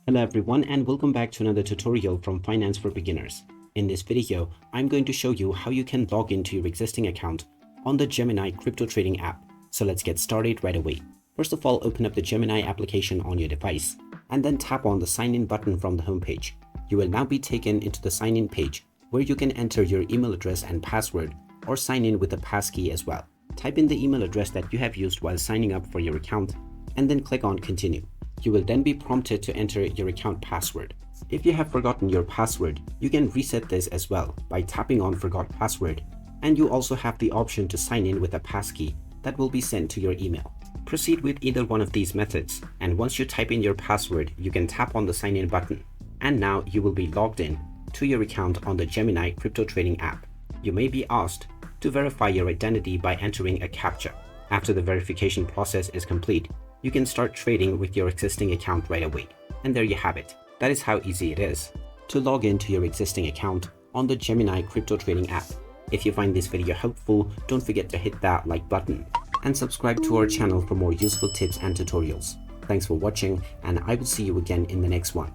Hello everyone and welcome back to another tutorial from Finance for Beginners. In this video, I'm going to show you how you can log into your existing account on the Gemini Crypto Trading App. So let's get started right away. First of all, open up the Gemini application on your device and then tap on the sign in button from the homepage. You will now be taken into the sign in page where you can enter your email address and password or sign in with a passkey as well. Type in the email address that you have used while signing up for your account and then click on continue. You will then be prompted to enter your account password. If you have forgotten your password, you can reset this as well by tapping on forgot password, and you also have the option to sign in with a passkey that will be sent to your email. Proceed with either one of these methods, and once you type in your password, you can tap on the sign in button, and now you will be logged in to your account on the Gemini Crypto Trading App. You may be asked to verify your identity by entering a CAPTCHA. After the verification process is complete, you can start trading with your existing account right away. And there you have it. That is how easy it is to log into your existing account on the Gemini Crypto Trading App. If you find this video helpful, don't forget to hit that like button and subscribe to our channel for more useful tips and tutorials. Thanks for watching, and I will see you again in the next one.